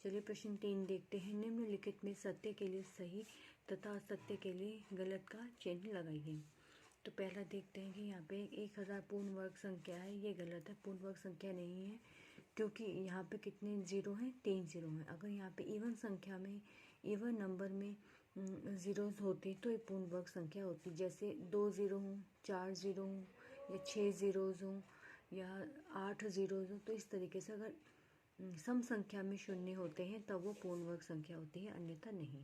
चलिए प्रश्न 3 देखते हैं। निम्नलिखित में सत्य के लिए सही तथा असत्य के लिए गलत का चिन्ह लगाइए। तो पहला देखते हैं कि यहाँ पे 1000 पूर्ण वर्ग संख्या है, ये गलत है, पूर्ण वर्ग संख्या नहीं है क्योंकि यहाँ पे कितने जीरो हैं, 3 जीरो हैं। अगर यहाँ पे इवन संख्या में, इवन नंबर में ज़ीरोज़ होती तो ये पूर्ण वर्ग संख्या होती। जैसे 2 ज़ीरो हों, 4 ज़ीरो हों, या 6 ज़ीरोज़ हों, या 8 ज़ीरोज़ हों, तो इस तरीके से अगर सम संख्या में शून्य होते हैं तब वो पूर्ण वर्ग संख्या होती है, अन्यथा नहीं।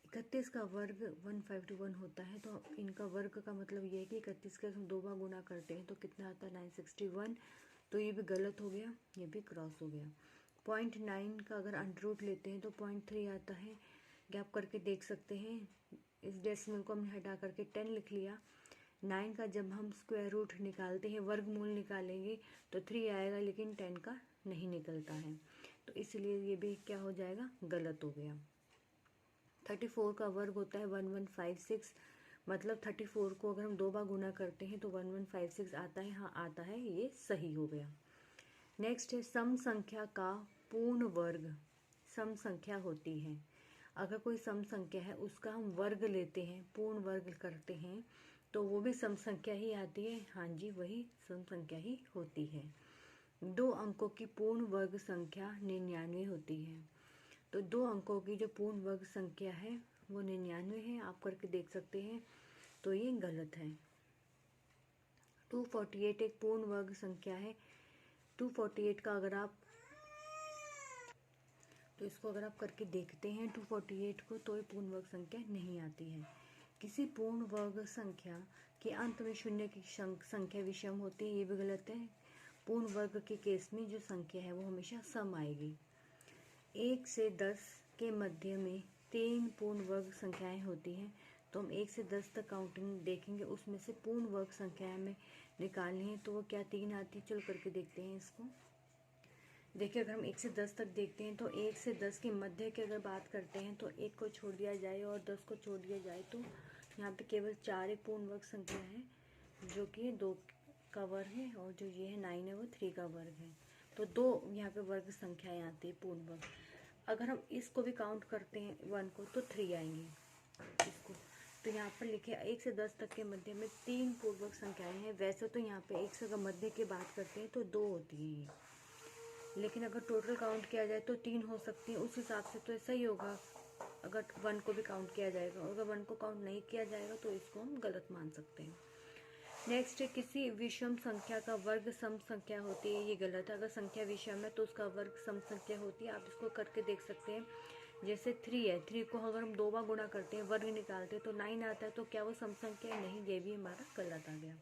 31 का वर्ग 151 होता है, तो इनका वर्ग का मतलब ये है कि 31 का हम 2 बार गुना करते हैं तो कितना आता है 961, तो ये भी गलत हो गया, ये भी क्रॉस हो गया। 0.9 का अगर अंडर रूट लेते हैं तो 0.3 आता है, गैप करके देख सकते हैं। इस डेसिमल को हमने हटा करके 10 लिख लिया। 9 का जब हम स्क्वायर रूट निकालते हैं, वर्गमूल निकालेंगे तो 3 आएगा, लेकिन 10 का नहीं निकलता है, तो इसलिए ये भी क्या हो जाएगा, गलत हो गया। 34 का वर्ग होता है 1156, मतलब 34 को अगर हम 2 बार गुना करते हैं तो 1156 आता है, हाँ आता है, ये सही हो गया। नेक्स्ट है सम संख्या का पूर्ण वर्ग सम संख्या होती है। अगर कोई सम संख्या है उसका हम वर्ग लेते हैं, पूर्ण वर्ग करते हैं, तो वो भी सम संख्या ही आती है। हाँ जी, वही सम संख्या ही होती है। 2 अंकों की पूर्ण वर्ग संख्या 99 होती है। तो 2 अंकों की जो पूर्ण वर्ग संख्या है वो 99 है, आप करके देख सकते हैं, तो ये गलत है। 248 एक पूर्ण वर्ग संख्या है। 248 का अगर आप तो इसको अगर आप करके देखते हैं 248 को, तो ये पूर्ण वर्ग संख्या नहीं आती है। किसी पूर्ण वर्ग संख्या के अंत में शून्य की संख्या विषम होती है, ये भी गलत है। पूर्ण वर्ग के केस में जो संख्या है वो हमेशा सम आएगी। 1 से 10 के मध्य में 3 पूर्ण वर्ग संख्याएं होती हैं, तो हम 1 से 10 तक काउंटिंग देखेंगे, उसमें से पूर्ण वर्ग संख्याएं में निकालनी है, तो वो क्या 3 आती है। चलो करके देखते हैं इसको। देखिए अगर हम 1 से 10 तक देखते हैं तो 1 से 10 के मध्य की अगर बात करते हैं तो 1 को छोड़ दिया जाए और 10 को छोड़ दिया जाए तो यहाँ पे केवल 4 एक पूर्ण वर्ग संख्या है, जो कि 2 का वर्ग है, और जो ये है 9 है वो 3 का वर्ग है। तो 2 यहाँ पे वर्ग संख्याएं आती है पूर्ण वर्ग। अगर हम इसको भी काउंट करते हैं 1 को तो 3 आएंगे इसको। तो यहाँ पर लिखे 1 से 10 तक के मध्य में 3 पूर्ण वर्ग संख्याएं हैं। वैसे तो यहाँ पे 1 से मध्य की बात करते हैं तो 2 होती हैं, लेकिन अगर टोटल काउंट किया जाए तो 3 हो सकती है। उस हिसाब से तो ऐसा ही होगा अगर 1 को भी काउंट किया जाएगा, और अगर 1 को काउंट नहीं किया जाएगा तो इसको हम गलत मान सकते हैं। नेक्स्ट है किसी विषम संख्या का वर्ग सम संख्या होती है, ये गलत है। अगर संख्या विषम है तो उसका वर्ग सम संख्या होती है, आप इसको करके देख सकते हैं। जैसे 3 है, 3 को अगर हम 2 बार गुणा करते हैं, वर्ग निकालते हैं तो 9 आता है, तो क्या वो सम संख्या है? नहीं, ये भी हमारा गलत आ गया।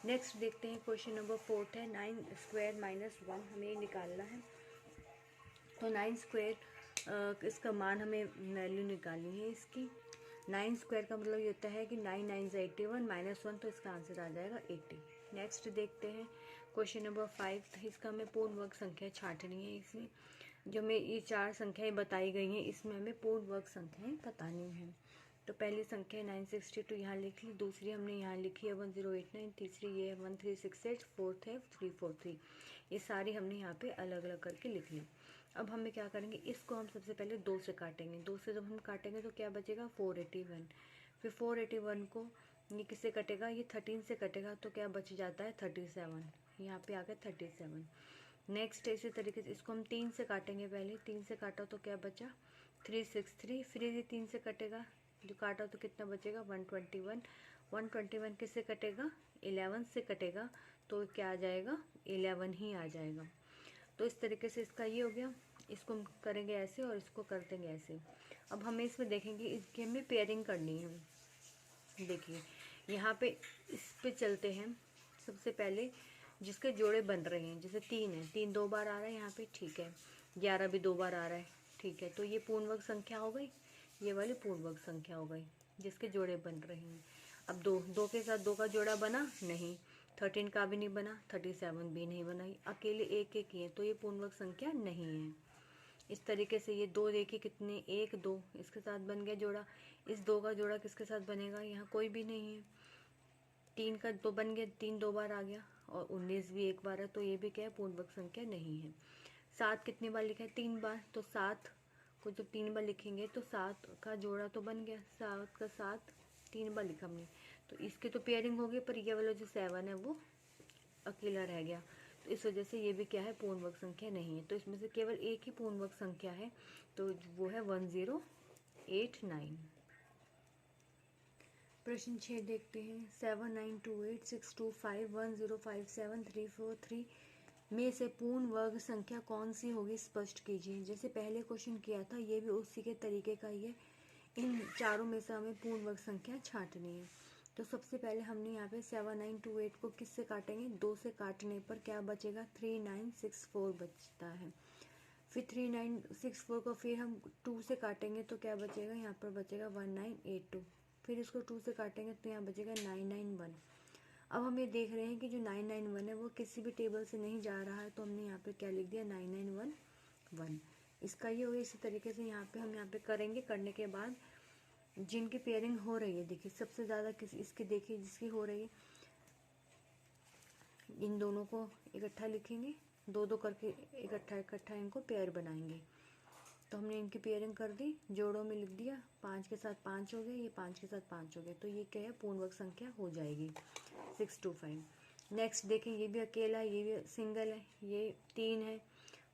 नेक्स्ट देखते हैं क्वेश्चन नंबर 4 है 9 स्क्वायर माइनस 1, हमें निकालना है। तो 9 स्क्वायर इसका मान हमें वैल्यू निकालनी है इसकी। 9 स्क्वायर का मतलब ये होता है कि 9 9 से 81 माइनस 1, तो इसका आंसर आ जाएगा 80। नेक्स्ट देखते हैं क्वेश्चन नंबर 5, इसका हमें पूर्ण वर्ग संख्या छांटनी है। इसमें जो हमें ये 4 संख्याएं बताई गई हैं, इसमें हमें पूर्ण वर्ग संख्याएं बतानी हैं। तो पहली संख्या 962 यहाँ लिख ली, दूसरी हमने यहाँ लिखी है 1089, तीसरी ये है 1368, फोर्थ है 343। ये सारी हमने यहाँ पे अलग अलग करके लिख ली। अब हमें क्या करेंगे, इसको हम सबसे पहले 2 से काटेंगे। 2 से जब हम काटेंगे तो क्या बचेगा 481। फिर 481 को ये किससे कटेगा, ये 13 से कटेगा, तो क्या बच जाता है 37। यहाँ पे आ गया 37। नेक्स्ट इसी तरीके से इसको हम 3 से काटेंगे। पहले 3 से काटा तो क्या बचा 363। फिर ये 3 से कटेगा, जो काटा तो कितना बचेगा 121। 121 किससे कटेगा 11 से कटेगा, तो क्या आ जाएगा 11 ही आ जाएगा। तो इस तरीके से इसका ये हो गया। इसको हम करेंगे ऐसे और इसको कर देंगे ऐसे। अब हमें इसमें देखेंगे इसकी हमें पेयरिंग करनी है। देखिए यहाँ पे इस पे चलते हैं। सबसे पहले जिसके जोड़े बन रहे हैं, जैसे 3 है, 3 2 बार आ रहा है यहाँ पे, ठीक है। 11 भी 2 बार आ रहा है, ठीक है। तो ये पूर्ण वर्ग संख्या हो गई, ये वाली पूर्ण वर्ग संख्या हो गई जिसके जोड़े बन रहे हैं। अब 2 के साथ 2 का जोड़ा बना नहीं, 13 का भी नहीं बना, 37 भी नहीं बना, अकेले एक एक ही है, तो ये पूर्ण वर्ग संख्या नहीं है। इस तरीके से ये 2 देखिए कितने 1 2 इसके साथ बन गया जोड़ा। इस 2 का जोड़ा किसके साथ बनेगा, यहाँ कोई भी नहीं है। 3 का 2 बन गया, 3 2 बार आ गया, और 19 भी 1 बार है, तो ये भी क्या है पूर्ण वर्ग संख्या नहीं है। 7 कितनी बार लिखा है? 3 बार। तो 7 को जब 3 बार लिखेंगे तो 7 का जोड़ा तो बन गया, 7 का 7 3 बार लिखा हमने, तो इसकी तो पेयरिंग हो गई, पर ये वाला जो 7 है वो अकेला रह गया। तो इस वजह से ये भी क्या है? पूर्ण वर्ग संख्या नहीं है। तो इसमें से केवल एक ही पूर्ण वर्ग संख्या है, तो वो है 1089। प्रश्न 6 देखते हैं। 79286251057343 में से पूर्ण वर्ग संख्या कौन सी होगी, स्पष्ट कीजिए। जैसे पहले क्वेश्चन किया था, ये भी उसी के तरीके का ही है। इन चारों में से हमें पूर्ण वर्ग संख्या छांटनी है। तो सबसे पहले हमने यहाँ पे 7928 को किससे काटेंगे? 2 से काटने पर क्या बचेगा? 3964 बचता है। फिर 3964 को फिर हम 2 से काटेंगे तो क्या बचेगा? यहाँ पर बचेगा 1982। फिर इसको 2 से काटेंगे तो यहाँ बचेगा 991। अब हम ये देख रहे हैं कि जो 991 है वो किसी भी टेबल से नहीं जा रहा है, तो हमने यहाँ पे क्या लिख दिया? 9911। इसका ये होगा। इसी तरीके से यहाँ पे हम यहाँ पे करेंगे। करने के बाद जिनकी पेयरिंग हो रही है, देखिए सबसे ज़्यादा इसकी देखिए जिसकी हो रही है, इन दोनों को इकट्ठा लिखेंगे, 2-2 करके इकट्ठा इनको पेयर बनाएंगे। तो हमने इनकी पेयरिंग कर दी, जोड़ों में लिख दिया, 5 के साथ 5 हो गए, ये 5 के साथ 5 हो गए, तो ये क्या है? पूर्ण वर्ग संख्या हो जाएगी 625। नेक्स्ट देखें, ये भी अकेला है, ये भी सिंगल है, ये 3 है,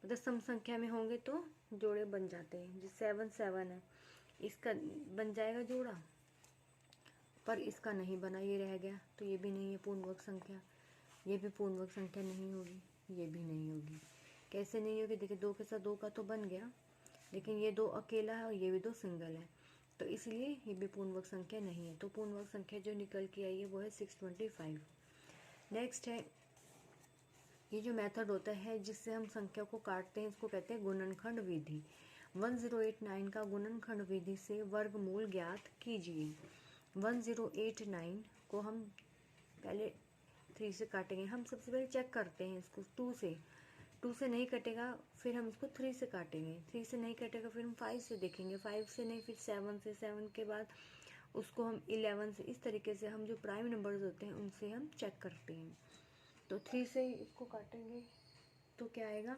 मतलब सम संख्या में होंगे तो जोड़े बन जाते हैं। जो 7 है, इसका बन जाएगा जोड़ा, पर इसका नहीं बना, ये रह गया, तो ये भी नहीं है पूर्ण वर्ग संख्या। ये भी पूर्ण वर्ग संख्या नहीं होगी, ये भी नहीं होगी। कैसे नहीं होगी? देखिए 2 के साथ 2 का तो बन गया, लेकिन ये 2 अकेला है और ये भी 2 सिंगल है, तो इसलिए ये भी पूर्ण वर्ग संख्या नहीं है। तो पूर्ण वर्ग संख्या जो निकल के आई है वो है 625। नेक्स्ट है, ये जो मेथड होता है जिससे हम संख्या को काटते हैं, इसको कहते हैं गुणनखंड विधि। 1089 का गुणनखंड विधि से वर्गमूल ज्ञात कीजिए। 1089 को हम पहले 3 से काटेंगे। हम सबसे पहले चेक करते हैं इसको 2 से नहीं कटेगा, फिर हम इसको 3 से काटेंगे, 3 से नहीं कटेगा, फिर हम 5 से देखेंगे, 5 से नहीं, फिर 7 से, 7 के बाद उसको हम 11 से। इस तरीके से हम जो प्राइम नंबर्स होते हैं उनसे हम चेक करते हैं। तो 3 से इसको काटेंगे तो क्या आएगा?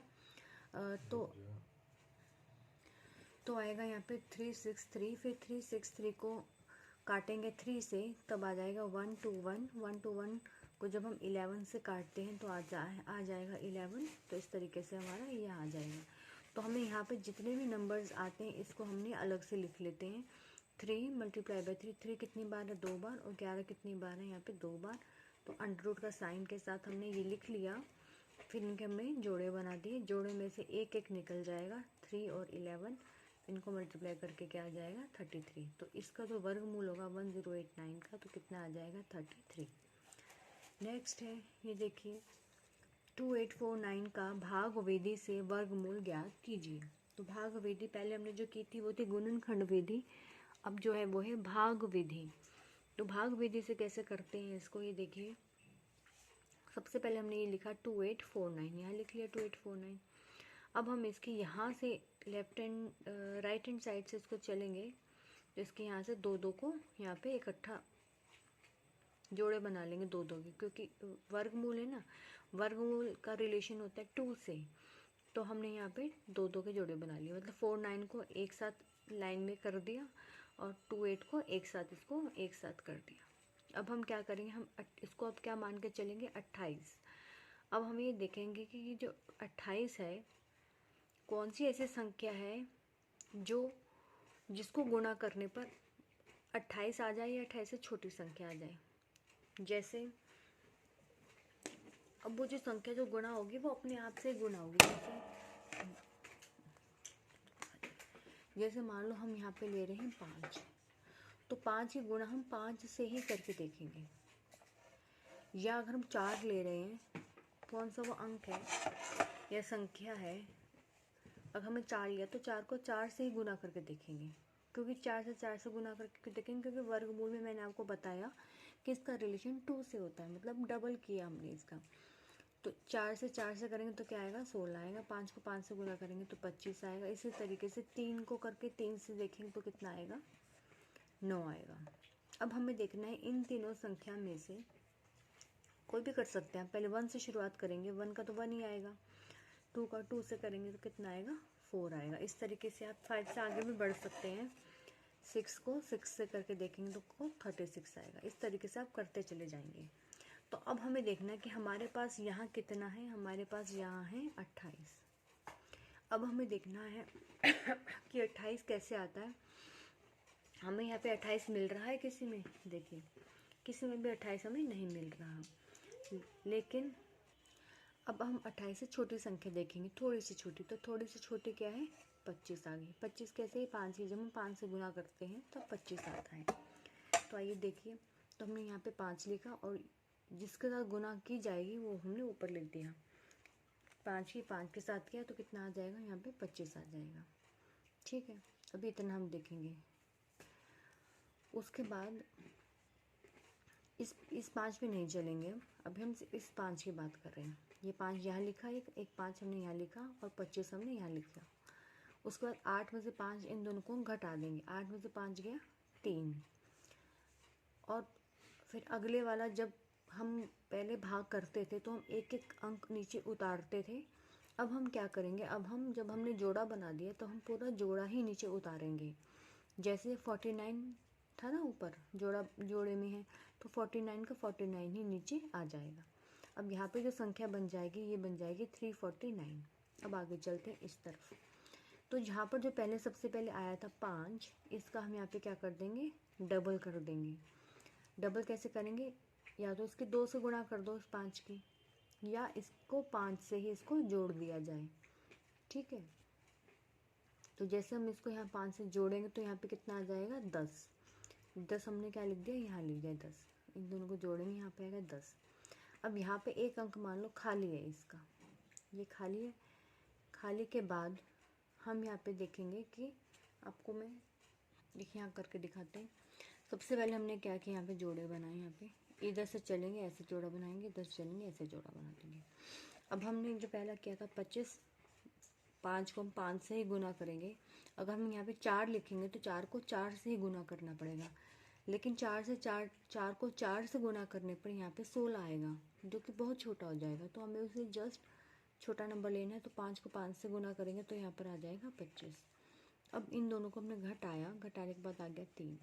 तो आएगा यहाँ पे 363। फिर 363 को काटेंगे 3 से, तब आ जाएगा 121। 121 को जब हम 11 से काटते हैं तो आ जाएगा 11। तो इस तरीके से हमारा ये आ जाएगा। तो हमें यहाँ पे जितने भी नंबर्स आते हैं इसको हमने अलग से लिख लेते हैं। 3 मल्टीप्लाई बाई 3, 3 कितनी बार है? 2 बार, और 11 कितनी बार है? यहाँ पे 2 बार। तो अंडर रूट का साइन के साथ हमने ये लिख लिया। फिर इनके हमने जोड़े बना दिए, जोड़े में से एक एक निकल जाएगा, 3 और 11, इनको मल्टीप्लाई करके क्या आ जाएगा? 33। तो इसका जो वर्गमूल होगा 1089 का, तो कितना आ जाएगा? 33। नेक्स्ट है, ये देखिए 2849 का भाग विधि से वर्गमूल ज्ञात कीजिए। तो भाग विधि पहले हमने जो की थी वो थी गुणनखंड विधि, अब जो है वो है भाग विधि। तो भाग विधि से कैसे करते हैं इसको, ये देखिए सबसे पहले हमने ये लिखा 2849, यहाँ लिख लिया 2849। अब हम इसकी यहाँ से राइट हैंड साइड से इसको चलेंगे, तो इसके यहाँ से 2-2 को यहाँ पे इकट्ठा जोड़े बना लेंगे, 2-2 के, क्योंकि वर्गमूल है ना, वर्गमूल का रिलेशन होता है 2 से। तो हमने यहाँ पे 2-2 के जोड़े बना लिए, मतलब 49 को एक साथ लाइन में कर दिया और 28 को एक साथ कर दिया। अब हम क्या करेंगे, हम इसको अब क्या मान के चलेंगे? 28। अब हम ये देखेंगे कि ये जो 28 है, कौन सी ऐसी संख्या है जिसको गुणा करने पर 28 आ जाए या 28 से छोटी संख्या आ जाए। जैसे अब वो जो संख्या जो गुणा होगी वो अपने आप से गुणा होगी। जैसे मान लो हम यहाँ पे ले रहे हैं 5, तो 5 की गुणा हम 5 से ही करके देखेंगे। या अगर हम 4 ले रहे हैं, कौन सा वो अंक है या संख्या है, अगर हमने 4 लिया तो 4 को 4 से ही गुणा करके देखेंगे, क्योंकि 4 से गुणा करके देखेंगे, क्योंकि वर्गमूल में मैंने आपको बताया कि इसका रिलेशन 2 से होता है, मतलब डबल किया हमने इसका। तो 4 से करेंगे तो क्या आएगा? 16 आएगा। 5 को 5 से गुणा करेंगे तो 25 आएगा। इसी तरीके से 3 को करके 3 से देखेंगे तो कितना आएगा? 9 आएगा। अब हमें देखना है इन तीनों संख्या में से कोई भी कर सकते हैं। पहले 1 से शुरुआत करेंगे, 1 का तो 1 ही आएगा। 2 का 2 से करेंगे तो कितना आएगा 4 आएगा। इस तरीके से आप 5 से आगे भी बढ़ सकते हैं। 6 को 6 से करके देखेंगे तो को 36 आएगा। इस तरीके से आप करते चले जाएंगे। तो अब हमें देखना है कि हमारे पास यहाँ कितना है। हमारे पास यहाँ है 28। अब हमें देखना है कि 28 कैसे आता है। हमें यहाँ पे 28 मिल रहा है किसी में, देखिए किसी में भी 28 हमें नहीं मिल रहा। लेकिन अब हम 28 से छोटी संख्या देखेंगे, थोड़ी सी छोटी। तो थोड़ी सी छोटी क्या है, 25 आ गई। 25 कैसे है, 5 की जब हम 5 से गुना करते हैं तो 25 आता है। तो आइए देखिए, तो हमने यहाँ पे 5 लिखा और जिसके साथ गुना की जाएगी वो हमने ऊपर लिख दिया। 5 की 5 के साथ किया तो कितना आ जाएगा, यहाँ पे 25 आ जाएगा। ठीक है, अभी इतना हम देखेंगे। उसके बाद इस 5 पे नहीं चलेंगे। अभी हम इस 5 की बात कर रहे हैं। ये 5 यहाँ लिखा, एक 5 हमने यहाँ लिखा और 25 हमने यहाँ लिखा। उसके बाद 8 में से 5 इन दोनों को घटा देंगे। 8 में से 5 गया 3। और फिर अगले वाला, जब हम पहले भाग करते थे तो हम एक एक अंक नीचे उतारते थे। अब हम क्या करेंगे, अब हम जब हमने जोड़ा बना दिया तो हम पूरा जोड़ा ही नीचे उतारेंगे। जैसे 49 था ना ऊपर, जोड़े में है, तो 49 का 49 ही नीचे आ जाएगा। अब यहाँ पे जो संख्या बन जाएगी ये बन जाएगी 349। अब आगे चलते हैं इस तरफ। तो यहाँ पर जो पहले सबसे पहले आया था 5, इसका हम यहाँ पे क्या कर देंगे, डबल कर देंगे। डबल कैसे करेंगे, या तो इसके 2 से गुणा कर दो इस 5 की, या इसको 5 से ही इसको जोड़ दिया जाए। ठीक है, तो जैसे हम इसको यहाँ 5 से जोड़ेंगे तो यहाँ पे कितना आ जाएगा 10। 10 हमने क्या लिख दिया, यहाँ लिख दिया 10। इन दोनों को जोड़ेंगे, यहाँ पे आएगा 10। अब यहाँ पे एक अंक मान लो खाली है, इसका ये खाली है। खाली के बाद हम यहाँ पे देखेंगे कि आपको मैं देखिए यहाँ करके दिखाते हैं। सबसे पहले हमने क्या किया, यहाँ पे जोड़े बनाए। यहाँ पे इधर से चलेंगे ऐसे जोड़ा बनाएंगे, इधर से चलेंगे ऐसे जोड़ा बना देंगे। अब हमने जो पहला किया था 25, 5 को हम 5 से ही गुना करेंगे। अगर हम यहाँ पे 4 लिखेंगे तो 4 को 4 से ही गुना करना पड़ेगा। लेकिन 4 को 4 से गुना करने पर यहाँ पे 16 आएगा, जो कि बहुत छोटा हो जाएगा। तो हमें उसे जस्ट छोटा नंबर लेना है। तो 5 को 5 से गुना करेंगे तो यहाँ पर आ जाएगा 25। अब इन दोनों को हमने घटाया, घटाने के बाद आ गया 3।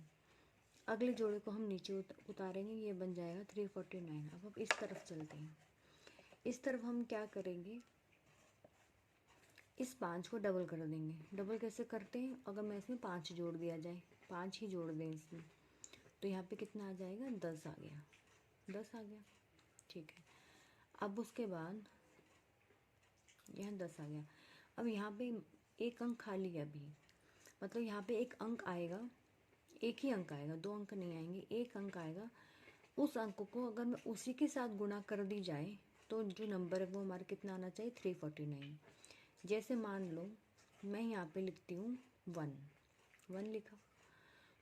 अगले जोड़े को हम नीचे उतारेंगे, ये बन जाएगा 349। अब इस तरफ चलते हैं। इस तरफ हम क्या करेंगे, इस 5 को डबल कर देंगे। डबल कैसे करते हैं, अगर मैं इसमें 5 जोड़ दिया जाए, 5 ही जोड़ दें इसमें, तो यहाँ पे कितना आ जाएगा, 10 आ गया। 10 आ गया, ठीक है। अब उसके बाद यहाँ 10 आ गया। अब यहाँ पे एक अंक खाली है अभी, मतलब यहाँ पे एक अंक आएगा, एक ही अंक आएगा, 2 अंक नहीं आएंगे, एक अंक आएगा। उस अंक को अगर मैं उसी के साथ गुणा कर दी जाए तो जो नंबर है वो हमारा कितना आना चाहिए, 349। जैसे मान लो मैं यहाँ पे लिखती हूँ 1 लिखा।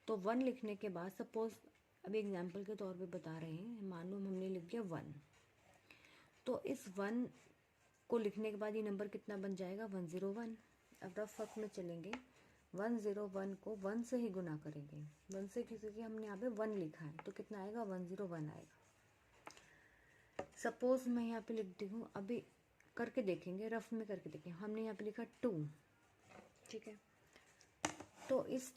तो 1 लिखने के बाद सपोज, अभी एग्जाम्पल के तौर पे बता रहे हैं, मान लो हमने लिख दिया 1। तो इस 1 को लिखने के बाद ये नंबर कितना बन जाएगा, 101। अब रफ फक में चलेंगे, 101 को 1 से ही गुना करेंगे। 1 से क्योंकि हमने यहाँ पे 1 लिखा है तो कितना आएगा, 101 आएगा। सपोज मैं यहाँ पे लिखती हूँ, अभी करके देखेंगे, रफ में करके देखेंगे। हमने यहाँ पे लिखा 2, ठीक है। तो इस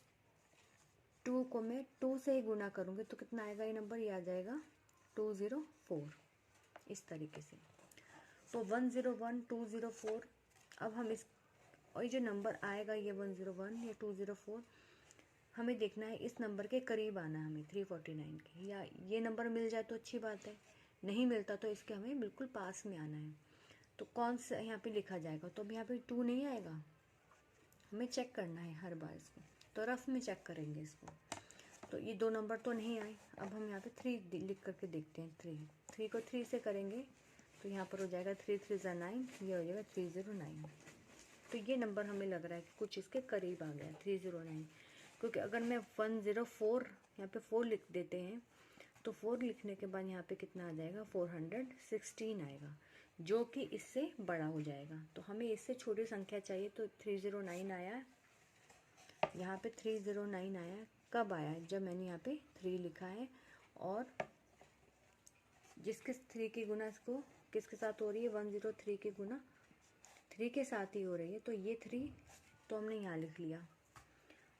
2 को मैं 2 से ही गुना करूँगी तो कितना आएगा, ये नंबर ये आ जाएगा 204। इस तरीके से तो 101, 204। अब हम इस, और ये जो नंबर आएगा ये 101 या 204, हमें देखना है इस नंबर के करीब आना है हमें 349 के। या ये नंबर मिल जाए तो अच्छी बात है, नहीं मिलता तो इसके हमें बिल्कुल पास में आना है। तो कौन सा यहाँ पे लिखा जाएगा, तो अब यहाँ पे 2 नहीं आएगा, हमें चेक करना है हर बार इसको। तो रफ में चेक करेंगे इसको। तो ये 2 नंबर तो नहीं आए। अब हम यहाँ पे 3 लिख करके देखते हैं। 3 को 3 से करेंगे तो यहाँ पर हो जाएगा 3 3 9, ये हो जाएगा 309। तो ये नंबर हमें लग रहा है कि कुछ इसके करीब आ गया, 309। क्योंकि अगर मैं 104 यहाँ पे 4 लिख देते हैं तो 4 लिखने के बाद यहाँ पे कितना आ जाएगा, 416 आएगा, जो कि इससे बड़ा हो जाएगा। तो हमें इससे छोटी संख्या चाहिए। तो 309 आया, यहाँ पे 309 आया। कब आया, जब मैंने यहाँ पे 3 लिखा है और जिसके 3 की गुना इसको किसके साथ हो रही है, 103 की गुना 3 के साथ ही हो रही है, तो ये 3 तो हमने यहाँ लिख लिया,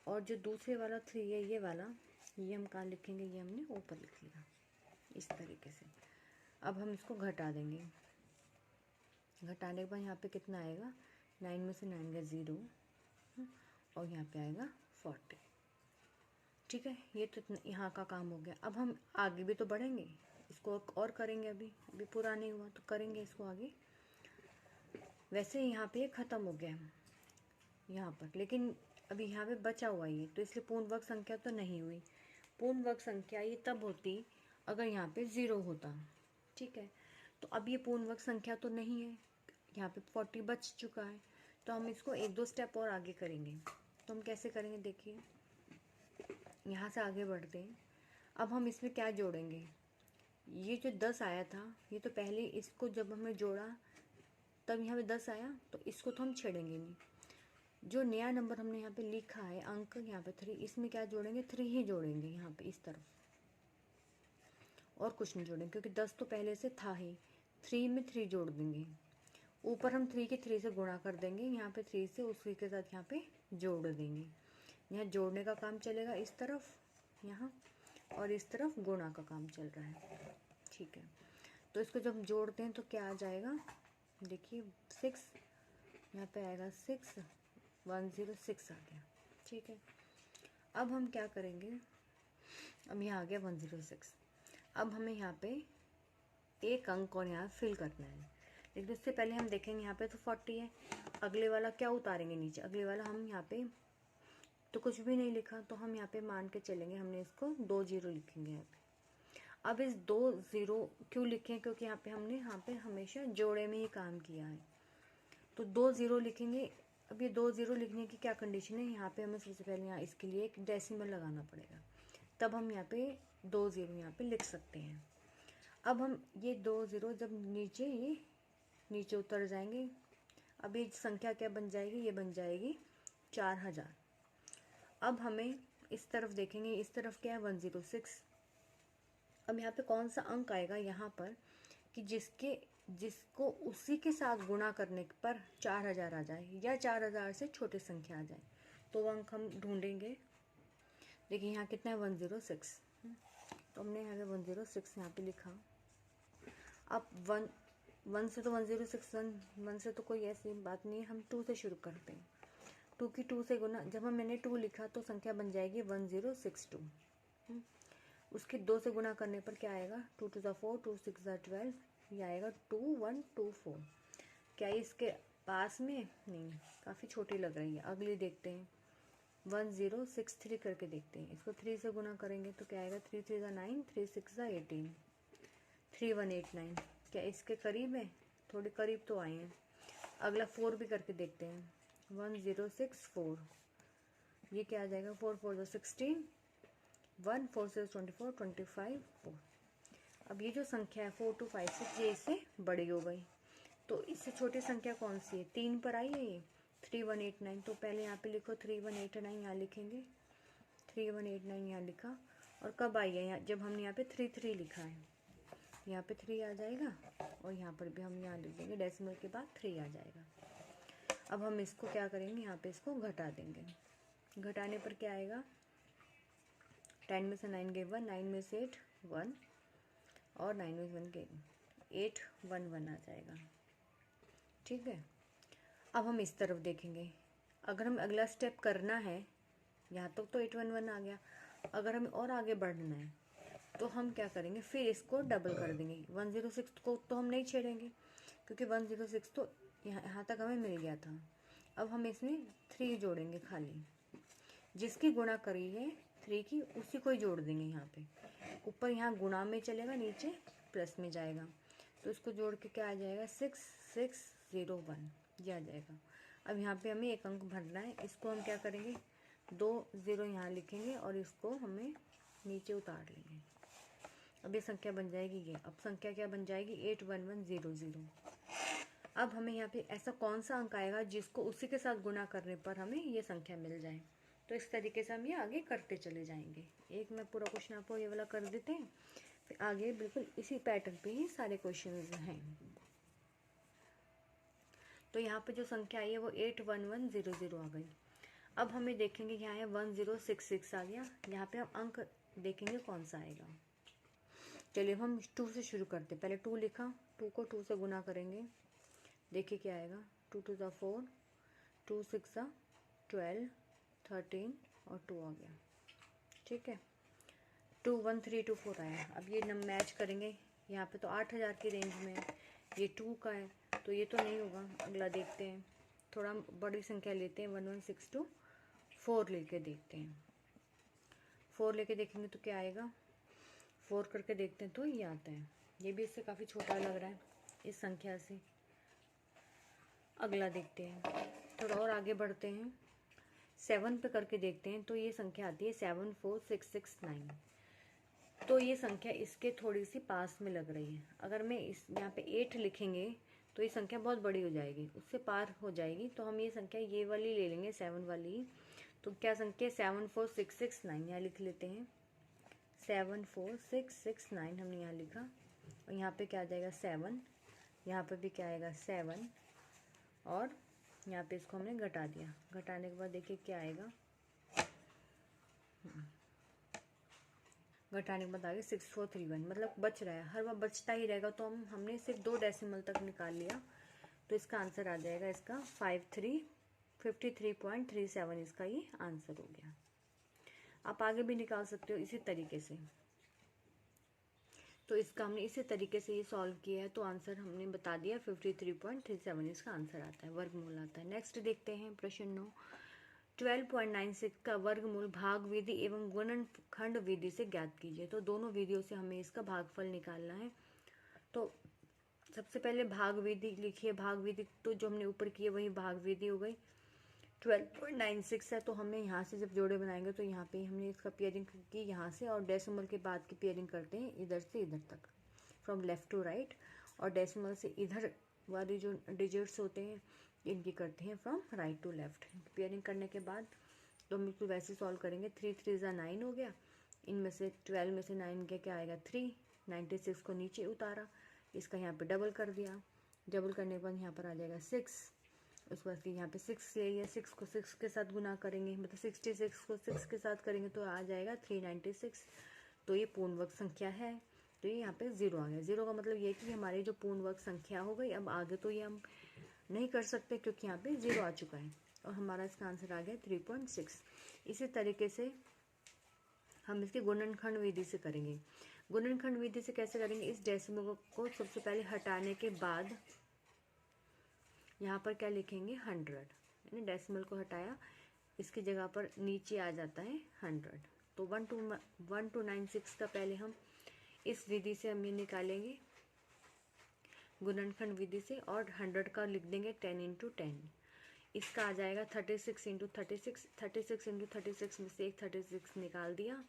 और जो दूसरे वाला 3 है ये वाला, ये हम कहाँ लिखेंगे, ये हमने ऊपर लिख लिया इस तरीके से। अब हम इसको घटा देंगे, घटाने के बाद यहाँ पे कितना आएगा, 9 में से 9 गया 0, और यहाँ पे आएगा 40। ठीक है, ये तो यहाँ का काम हो गया। अब हम आगे भी तो बढ़ेंगे, इसको और करेंगे, अभी पूरा नहीं हुआ तो करेंगे इसको आगे। वैसे यहाँ पे ख़त्म हो गया यहाँ पर, लेकिन अभी यहाँ पे बचा हुआ ये, तो इसलिए पूर्ण वर्ग संख्या तो नहीं हुई। पूर्ण वर्ग संख्या ये तब होती अगर यहाँ पे 0 होता। ठीक है, तो अब ये पूर्ण वर्ग संख्या तो नहीं है, यहाँ पे 40 बच चुका है, तो हम इसको 1-2 स्टेप और आगे करेंगे। तो हम कैसे करेंगे, देखिए यहाँ से आगे बढ़ते हैं। अब हम इसमें क्या जोड़ेंगे, ये जो 10 आया था, ये तो पहले इसको जब हमने जोड़ा तब यहाँ पे 10 आया, तो इसको तो हम छेड़ेंगे नहीं। जो नया नंबर हमने यहाँ पे लिखा है अंक, यहाँ पे 3, इसमें क्या जोड़ेंगे, 3 ही जोड़ेंगे यहाँ पे इस तरफ, और कुछ नहीं जोड़ेंगे, क्योंकि 10 तो पहले से था ही। 3 में 3 जोड़ देंगे, ऊपर हम 3 के 3 से गुणा कर देंगे, यहाँ पे 3 से उसी के साथ यहाँ पे जोड़ देंगे। यहाँ जोड़ने का काम चलेगा इस तरफ यहाँ, और इस तरफ गुणा का काम चल रहा है। ठीक है, तो इसको जब हम जोड़ते हैं तो क्या आ जाएगा, देखिए 6, यहाँ पे आएगा 6, 106 आ गया। ठीक है, अब हम क्या करेंगे, अब यहाँ आ गया 106। अब हमें यहाँ पे एक अंक और यहाँ फिल करना है, लेकिन उससे पहले हम देखेंगे यहाँ पे तो 40 है, अगले वाला क्या उतारेंगे नीचे, अगले वाला हम यहाँ पे तो कुछ भी नहीं लिखा, तो हम यहाँ पे मान के चलेंगे, हमने इसको 2 0 लिखेंगे यहाँ पे। अब इस 2 0 क्यों लिखें, क्योंकि यहाँ पे हमने हमेशा जोड़े में ही काम किया है, तो 2 0 लिखेंगे। अब ये 2 0 लिखने की क्या कंडीशन है, यहाँ पे हमें सबसे पहले यहाँ इसके लिए एक डेसिमल लगाना पड़ेगा, तब हम यहाँ पे 2 0 यहाँ पे लिख सकते हैं। अब हम ये 2 0 जब ये नीचे उतर जाएंगे, अब ये संख्या क्या बन जाएगी, ये बन जाएगी 4000। अब हमें इस तरफ देखेंगे, इस तरफ क्या है 106। अब यहाँ पे कौन सा अंक आएगा यहाँ पर कि जिसको उसी के साथ गुणा करने पर 4000 आ जाए, या 4000 से छोटी संख्या आ जाए, तो वो अंक हम ढूंढेंगे। देखिए यहाँ कितना है 106, तो हमने यहाँ पे 106 यहाँ पे लिखा। अब 1 से तो 106, 1 से तो कोई ऐसी बात नहीं है, हम 2 से शुरू करते हैं। 2 की 2 से गुना, जब मैंने 2 लिखा तो संख्या बन जाएगी 1062। उसके 2 से गुना करने पर क्या आएगा, 2 2 4, 2 6 12, ये आएगा 2124। क्या इसके पास में नहीं, काफ़ी छोटी लग रही है। अगली देखते हैं 1063 करके देखते हैं, इसको 3 से गुना करेंगे तो क्या आएगा, 3 3 9, 3 6 18, 3189। क्या इसके करीब है, थोड़े करीब तो आए हैं। अगला 4 भी करके देखते हैं, 1064, ये क्या आ जाएगा, 4 4 16, 1 4 6 24, 25 4। अब ये जो संख्या है 4 2 5 6, ये इससे बड़ी हो गई, तो इससे छोटी संख्या कौन सी है, 3 पर आई है ये 3189। तो पहले यहाँ पे लिखो 3189, यहाँ लिखेंगे 3189 यहाँ लिखा, और कब आई है, यहाँ जब हमने यहाँ पे 3 लिखा है, यहाँ पे 3 आ जाएगा, और यहाँ पर भी हम यहाँ लिख देंगे डेसिमल के बाद 3 आ जाएगा। अब हम इसको क्या करेंगे, यहाँ पे इसको घटा देंगे, घटाने पर क्या आएगा, 10 में से 9 गए 1, 9 में से 8 1, और 9 में से 1 गए 8 1 1 आ जाएगा। ठीक है, अब हम इस तरफ देखेंगे, अगर हम अगला स्टेप करना है, यहाँ तक तो 8 1 1 आ गया, अगर हमें और आगे बढ़ना है तो हम क्या करेंगे, फिर इसको डबल कर देंगे। 106 को तो हम नहीं छेड़ेंगे, क्योंकि 106 तो यहाँ तक हमें मिल गया था। अब हम इसमें 3 जोड़ेंगे, खाली जिसकी गुणा करी है 3 की उसी को ही जोड़ देंगे। यहाँ पे ऊपर यहाँ गुणा में चलेगा, नीचे प्लस में जाएगा, तो इसको जोड़ के क्या आ जाएगा, 6601, ये आ जाएगा। अब यहाँ पे हमें एक अंक भरना है, इसको हम क्या करेंगे, 2 0 यहाँ लिखेंगे, और इसको हमें नीचे उतार लेंगे। अब ये संख्या बन जाएगी ये, अब संख्या क्या बन जाएगी, 81100। अब हमें यहाँ पे ऐसा कौन सा अंक आएगा जिसको उसी के साथ गुणा करने पर हमें ये संख्या मिल जाए। तो इस तरीके से हम ये आगे करते चले जाएंगे। एक मैं पूरा क्वेश्चन आपको ये वाला कर देते हैं, फिर आगे बिल्कुल इसी पैटर्न पे ही सारे क्वेश्चन हैं। तो यहाँ पे जो संख्या आई है वो 81100 आ गई। अब हमें देखेंगे यहाँ है 1066 आ गया। यहाँ पे हम अंक देखेंगे कौन सा आएगा। चलिए हम 2 से शुरू करते। पहले 2 लिखा, 2 को 2 से गुना करेंगे, देखिए क्या आएगा। 2 2 ज़ा 4, 2 6 ज़ा 12, 13 और 2 आ गया। ठीक है, 21324 आया। अब ये नम मैच करेंगे, यहाँ पे तो 8000 की रेंज में है, ये 2 का है तो ये तो नहीं होगा। अगला देखते हैं, थोड़ा बड़ी संख्या लेते हैं, 11624 लेके देखते हैं। 4 लेके देखेंगे तो क्या आएगा, 4 करके देखते हैं तो ये आता है। ये भी इससे काफ़ी छोटा लग रहा है इस संख्या से। अगला देखते हैं, थोड़ा और आगे बढ़ते हैं, 7 पे करके देखते हैं तो ये संख्या आती है 74669। तो ये संख्या इसके थोड़ी सी पास में लग रही है। अगर मैं इस यहाँ पे 8 लिखेंगे तो ये संख्या बहुत बड़ी हो जाएगी, उससे पार हो जाएगी। तो हम ये संख्या ये वाली ले लेंगे, 7 वाली। तो क्या संख्या 74669 यहाँ लिख लेते हैं। 74669 हमने यहाँ लिखा, और यहाँ पे क्या आ जाएगा 7, यहाँ पे भी क्या आएगा 7, और यहाँ पे इसको हमने घटा दिया। घटाने के बाद देखिए क्या आएगा, घटाने के बाद आगे 6431, मतलब बच रहा है, हर बार बचता ही रहेगा। तो हमने सिर्फ 2 डेसिमल तक निकाल लिया, तो इसका आंसर आ जाएगा इसका 5337 इसका ये आंसर हो गया। आप आगे भी निकाल सकते हो इसी तरीके से। तो इसका हमने इसी तरीके से ये सॉल्व किया है, तो आंसर हमने बता दिया 5337 इसका आंसर आता है, वर्गमूल आता है। नेक्स्ट देखते हैं प्रश्न 9, 12.96 का वर्गमूल भाग विधि एवं गुणनखंड विधि से ज्ञात कीजिए। तो दोनों विधियों से हमें इसका भागफल निकालना है। तो सबसे पहले भाग विधि लिखिए। भाग विधि तो जो हमने ऊपर की है वही भाग विधि हो गई। 12.96 है, तो हमें यहाँ से जब जोड़े बनाएंगे तो यहाँ पे हमने इसका पेयरिंग की यहाँ से, और डेसिमल के बाद की पेयरिंग करते हैं इधर से इधर तक, फ्रॉम लेफ्ट टू राइट, और डेसिमल से इधर वाली जो डिजिट्स होते हैं इनकी करते हैं from right to left. Pairing करने के बाद तो हम इसको वैसे सॉल्व करेंगे। 3 3 ज़ा 9 हो गया, इनमें से 12 में से 9 के क्या आएगा 3, 96 को नीचे उतारा, इसका यहाँ पे डबल कर दिया। डबल करने के बाद यहाँ पर आ जाएगा 6, उसके बाद यहाँ पे 6 ले लिया, 6 को 6 के साथ गुना करेंगे, मतलब 66 को 6 के साथ करेंगे तो आ जाएगा 396। तो ये पूर्ण वर्ग संख्या है, तो ये यहाँ पे 0 आ गया। 0 का मतलब ये कि हमारी जो पूर्ण वर्ग संख्या हो गई। अब आगे तो ये हम नहीं कर सकते क्योंकि यहाँ पे 0 आ चुका है, और हमारा इसका आंसर आ गया 3.6। इसी तरीके से हम इसके गुणनखंड विधि से करेंगे। गुणनखंड विधि से कैसे करेंगे, इस डेसिमल को सबसे पहले हटाने के बाद यहाँ पर क्या लिखेंगे 100, यानी डेसिमल को हटाया, इसकी जगह पर नीचे आ जाता है 100। तो 1296 का पहले हम इस विधि से हम ये निकालेंगे गुणनखंड विधि से, और 100 का लिख देंगे 10 × 10। इसका आ जाएगा 36 × 36। 36 × 36 में से एक 36 निकाल दिया,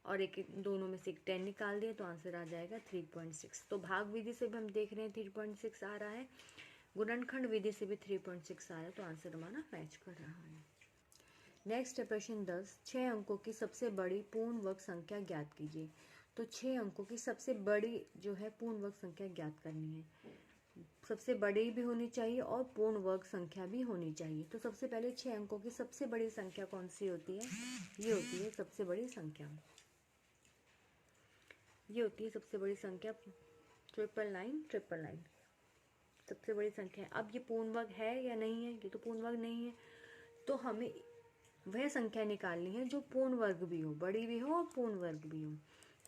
और एक दोनों में से एक 10 निकाल दिया, तो आंसर आ जाएगा 3.6। तो भाग विधि से भी हम देख रहे हैं 3.6 आ रहा है, गुणनखंड विधि से भी 3.6 आ रहा है, तो आंसर हमारा मैच कर रहा है। नेक्स्ट है प्रश्न 10, 6 अंकों की सबसे बड़ी पूर्ण वर्ग संख्या ज्ञात कीजिए। तो 6 अंकों की सबसे बड़ी जो है पूर्ण वर्ग संख्या ज्ञात करनी है। सबसे बड़ी भी होनी चाहिए और पूर्ण वर्ग संख्या भी होनी चाहिए। तो सबसे पहले 6 अंकों की सबसे बड़ी संख्या कौन सी होती है, ये होती है सबसे बड़ी संख्या, ये होती है सबसे बड़ी संख्या 99999 सबसे बड़ी संख्या है। अब ये पूर्ण वर्ग है या नहीं है, ये तो पूर्ण वर्ग नहीं है, तो हमें वह संख्या निकालनी है जो पूर्ण वर्ग भी हो, बड़ी भी हो और पूर्ण वर्ग भी हो।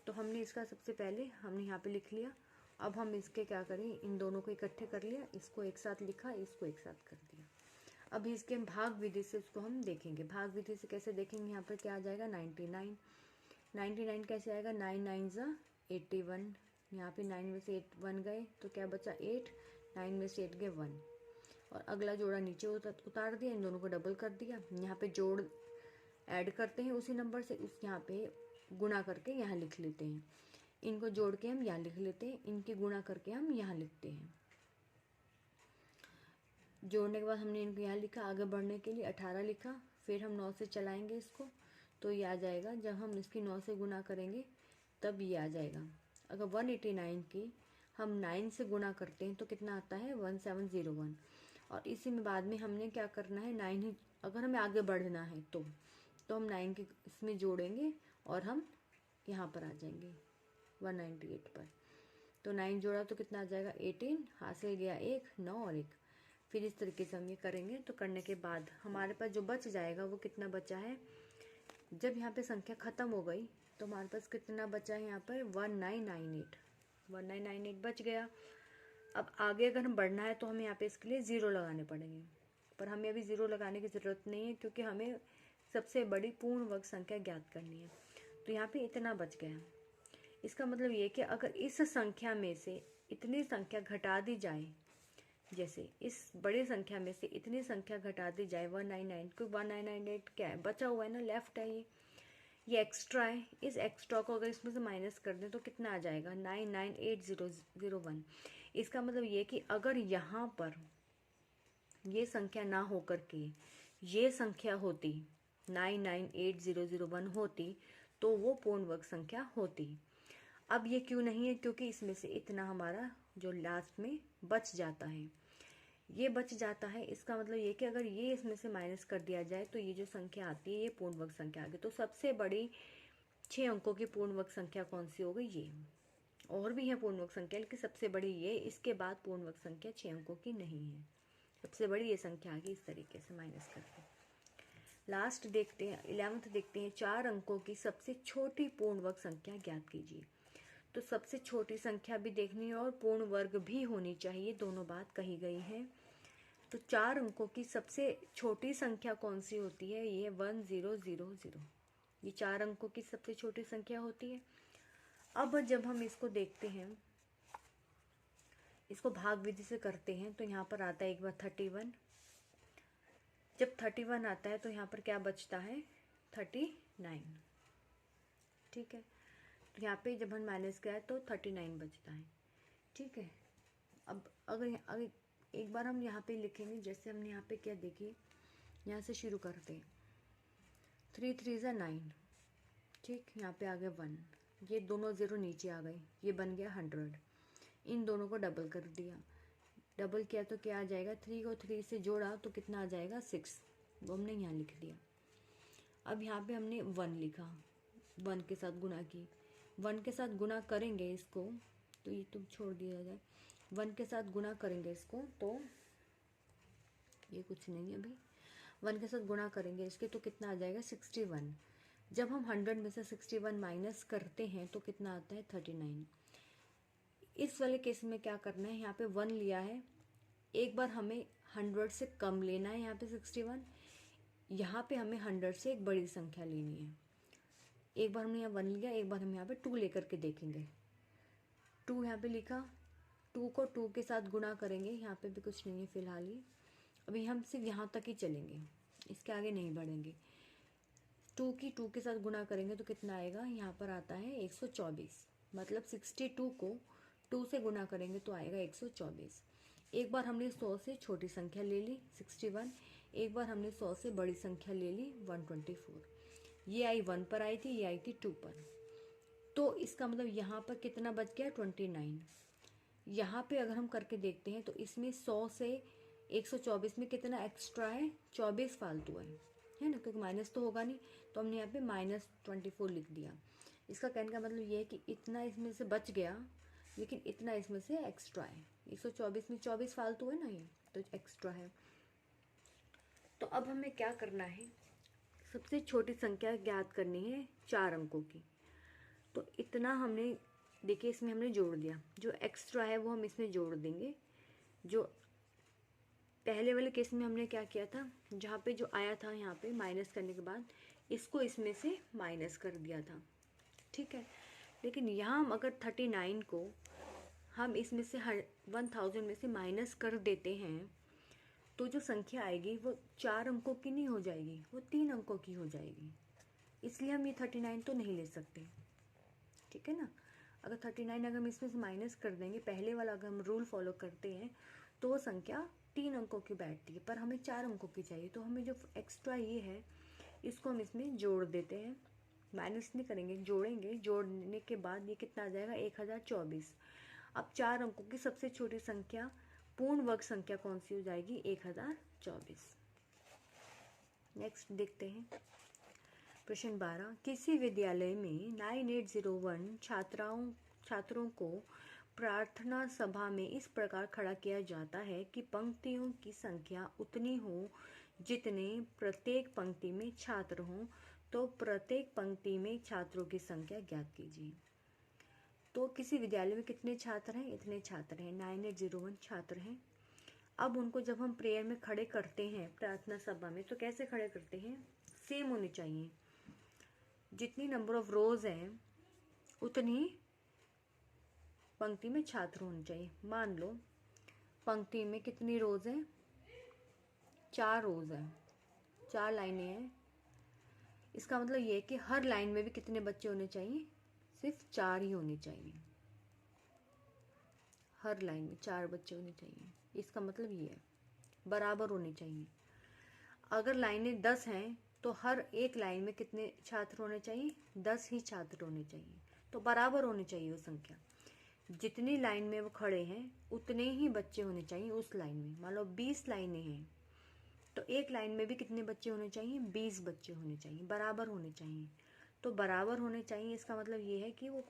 तो हमने इसका सबसे पहले हमने यहाँ पे लिख लिया। अब हम इसके क्या करें, इन दोनों को इकट्ठे कर लिया, इसको एक साथ लिखा, इसको एक साथ कर दिया। अब इसके भाग विधि से इसको हम देखेंगे। भाग विधि से कैसे देखेंगे, यहाँ पर क्या आ जाएगा 99। 99 कैसे आएगा, 9 9 ज़ा 81, यहाँ पे 9 में से 8 1 गए तो क्या बचा 8, 9 में से 8 गए 1, और अगला जोड़ा नीचे उतार दिया, इन दोनों को डबल कर दिया। यहाँ पे जोड़ ऐड करते हैं उसी नंबर से, उस यहाँ पे गुणा करके यहाँ लिख लेते हैं, इनको जोड़ के हम यहाँ लिख लेते हैं, इनकी गुणा करके हम यहाँ लिखते हैं। जोड़ने के बाद हमने इनको यहाँ लिखा, आगे बढ़ने के लिए 18 लिखा, फिर हम 9 से चलाएंगे इसको, तो ये आ जाएगा। जब हम इसकी 9 से गुणा करेंगे तब ये आ जाएगा। अगर 189 की हम 9 से गुणा करते हैं तो कितना आता है 1701, और इसी में बाद में हमने क्या करना है, 9 ही, अगर हमें आगे बढ़ना है तो हम 9 के इसमें जोड़ेंगे और हम यहाँ पर आ जाएंगे 198 पर। तो 9 जोड़ा तो कितना आ जाएगा 18, हासिल गया 1, 9 और 1। फिर इस तरीके से हम ये करेंगे। तो करने के बाद हमारे पास जो बच जाएगा वो कितना बचा है, जब यहाँ पे संख्या ख़त्म हो गई तो हमारे पास कितना बचा है, यहाँ पर 1998 बच गया। अब आगे अगर हम बढ़ना है तो हमें यहाँ पे इसके लिए 0 लगाने पड़ेंगे, पर हमें अभी 0 लगाने की ज़रूरत नहीं है क्योंकि हमें सबसे बड़ी पूर्ण वर्ग संख्या ज्ञात करनी है। तो यहाँ पे इतना बच गया। इसका मतलब ये कि अगर इस संख्या में से इतनी संख्या घटा दी जाए, जैसे इस बड़ी संख्या में से इतनी संख्या घटा दी जाए 199, क्योंकि 1998 क्या है, बचा हुआ है ना, लेफ्ट है ये एक्स्ट्रा है। इस एक्स्ट्रा को अगर इसमें से माइनस कर दें तो कितना आ जाएगा 998001। इसका मतलब ये कि अगर यहाँ पर ये संख्या ना हो करके ये संख्या होती 998001 होती तो वो पूर्ण वर्ग संख्या होती। अब ये क्यों नहीं है, क्योंकि इसमें से इतना हमारा जो लास्ट में बच जाता है, ये बच जाता है। इसका मतलब ये कि अगर ये इसमें से माइनस कर दिया जाए तो ये जो संख्या आती है ये पूर्ण वर्ग संख्या आ गई। तो सबसे बड़ी 6 अंकों की पूर्ण वर्ग संख्या कौन सी हो गई, ये। और भी है पूर्ण वर्ग संख्या लेकिन सबसे बड़ी ये, इसके बाद पूर्ण वर्ग संख्या 6 अंकों की नहीं है, सबसे बड़ी ये संख्या आ गई। इस तरीके से माइनस करके लास्ट देखते हैं, 11th देखते हैं, 4 अंकों की सबसे छोटी पूर्ण वर्ग संख्या ज्ञात कीजिए। तो सबसे छोटी संख्या भी देखनी है और पूर्ण वर्ग भी होनी चाहिए, दोनों बात कही गई है। तो 4 अंकों की सबसे छोटी संख्या कौन सी होती है, ये 1000। ये 4 अंकों की सबसे छोटी संख्या होती है। अब जब हम इसको देखते हैं, इसको भाग विधि से करते हैं तो यहाँ पर आता है एक बार 31। जब 31 आता है तो यहाँ पर क्या बचता है 39, ठीक है। तो यहाँ पे जब हम माइनस किया है तो 39 बचता है, ठीक है। अब अगर एक बार हम यहाँ पे लिखेंगे, जैसे हमने यहाँ पे क्या देखिए, यहाँ से शुरू करते हैं 3 3 9, ठीक। यहाँ पे आ गया 1, ये दोनों ज़ीरो नीचे आ गए, ये बन गया 100। इन दोनों को डबल कर दिया, डबल किया तो क्या आ जाएगा, 3 को 3 से जोड़ा तो कितना आ जाएगा 6, वो हमने यहाँ लिख दिया। अब यहाँ पे हमने 1 लिखा, 1 के साथ गुना की, 1 के साथ गुना करेंगे इसको तो ये तो छोड़ दिया जाए, 1 के साथ गुना करेंगे इसको तो ये कुछ नहीं है अभी, 1 के साथ गुना करेंगे इसके तो कितना आ जाएगा 61। जब हम 100 में से 61 माइनस करते हैं तो कितना आता है 39। इस वाले केस में क्या करना है, यहाँ पे 1 लिया है, एक बार हमें 100 से कम लेना है, यहाँ पे 61, यहाँ पे हमें 100 से एक बड़ी संख्या लेनी है। एक बार हमने यहाँ 1 लिया, एक बार हम यहाँ पे 2 लेकर के देखेंगे। 2 यहाँ पे लिखा, 2 को 2 के साथ गुणा करेंगे, यहाँ पे भी कुछ नहीं है फिलहाल ही, अभी हम सिर्फ यहाँ तक ही चलेंगे, इसके आगे नहीं बढ़ेंगे। 2 की 2 के साथ गुणा करेंगे तो कितना आएगा, यहाँ पर आता है 124, मतलब 62 को 2 से गुणा करेंगे तो आएगा 124। एक बार हमने 100 से छोटी संख्या ले ली 61, एक बार हमने 100 से बड़ी संख्या ले ली 124। ये आई 1 पर आई थी, ये आई थी 2 पर। तो इसका मतलब यहाँ पर कितना बच गया 29। यहाँ पे अगर हम करके देखते हैं तो इसमें 100 से 124 में कितना एक्स्ट्रा है, 24 फालतू है ना, क्योंकि माइनस तो होगा नहीं, तो हमने यहाँ पे -24 लिख दिया। इसका कहने का मतलब ये है कि इतना इसमें से बच गया लेकिन इतना इसमें से एक्स्ट्रा है। 124 में 24 फालतू है ना, ये तो एक्स्ट्रा है। तो अब हमें क्या करना है, सबसे छोटी संख्या ज्ञात करनी है 4 अंकों की। तो इतना हमने देखिए इसमें हमने जोड़ दिया, जो एक्स्ट्रा है वो हम इसमें जोड़ देंगे। जो पहले वाले केस में हमने क्या किया था, जहाँ पे जो आया था यहाँ पे माइनस करने के बाद इसको इसमें से माइनस कर दिया था, ठीक है। लेकिन यहाँ हम अगर 39 को हम इसमें से 1000 में से माइनस कर देते हैं तो जो संख्या आएगी वो 4 अंकों की नहीं हो जाएगी, वो 3 अंकों की हो जाएगी। इसलिए हम ये 39 तो नहीं ले सकते, ठीक है ना। अगर 39 अगर हम इसमें से माइनस कर देंगे, पहले वाला अगर हम रूल फॉलो करते हैं तो वो संख्या 3 अंकों की बैठती है, पर हमें 4 अंकों की चाहिए। तो हमें जो एक्स्ट्रा ये है इसको हम इसमें जोड़ देते हैं, माइनस नहीं करेंगे, जोड़ेंगे। जोड़ने के बाद ये कितना आ जाएगा 1024। अब 4 अंकों की सबसे छोटी संख्या पूर्ण वर्ग संख्या कौन सी हो जाएगी? 1024। नेक्स्ट देखते हैं प्रश्न 12। किसी विद्यालय में 9801 छात्रों को प्रार्थना सभा में इस प्रकार खड़ा किया जाता है कि पंक्तियों की संख्या उतनी हो जितने प्रत्येक पंक्ति में छात्र हों, तो प्रत्येक पंक्ति में छात्रों की संख्या ज्ञात कीजिए। तो किसी विद्यालय में कितने छात्र हैं? इतने छात्र हैं, 9801 छात्र हैं। अब उनको जब हम प्रेयर में खड़े करते हैं प्रार्थना सभा में, तो कैसे खड़े करते हैं? सेम होनी चाहिए, जितनी नंबर ऑफ रोज हैं उतनी पंक्ति में छात्र होने चाहिए। मान लो पंक्ति में कितनी रोज हैं? 4 रोज हैं, 4 लाइनें हैं। इसका मतलब ये है कि हर लाइन में भी कितने बच्चे होने चाहिए? सिर्फ 4 ही होने चाहिए। हर लाइन में 4 बच्चे होने चाहिए। इसका मतलब ये है, बराबर होने चाहिए। अगर लाइनें 10 हैं तो हर एक लाइन में कितने छात्र होने चाहिए? 10 ही छात्र होने चाहिए। तो बराबर होनी चाहिए वो संख्या। जितनी लाइन में वो खड़े हैं उतने ही बच्चे होने चाहिए उस लाइन में। मान लो 20 लाइनें हैं तो एक लाइन में भी कितने बच्चे होने चाहिए? 20 बच्चे होने चाहिए, बराबर होने चाहिए। तो बराबर होने चाहिए, इसका मतलब ये है कि वो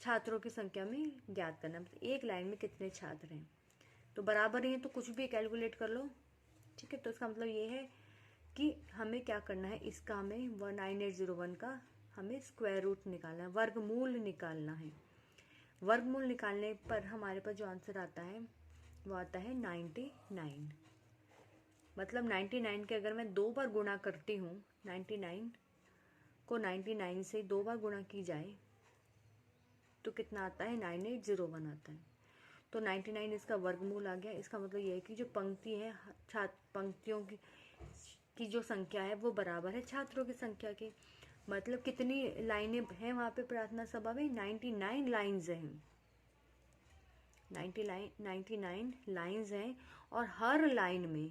छात्रों की संख्या में ज्ञात करना, मतलब एक लाइन में कितने छात्र हैं। तो बराबर ही है तो कुछ भी कैलकुलेट कर लो, ठीक है। तो इसका मतलब ये है कि हमें क्या करना है, इसका हमें 9801 का हमें स्क्वायर रूट निकालना है, वर्गमूल निकालना है। वर्गमूल निकालने पर हमारे पास जो आंसर आता है वो आता है 99। मतलब 99 के अगर मैं 2 बार गुणा करती हूँ, 99 को 99 से 2 बार गुणा की जाए तो कितना आता है? 9801 आता है। तो 99 इसका वर्गमूल आ गया। इसका मतलब ये है कि जो पंक्ति है, पंक्तियों की जो संख्या है वो बराबर है छात्रों की संख्या के। मतलब कितनी लाइनें हैं वहाँ पे प्रार्थना सभा में? 99 लाइन्स हैं, 99 लाइन्स हैं। और हर लाइन में,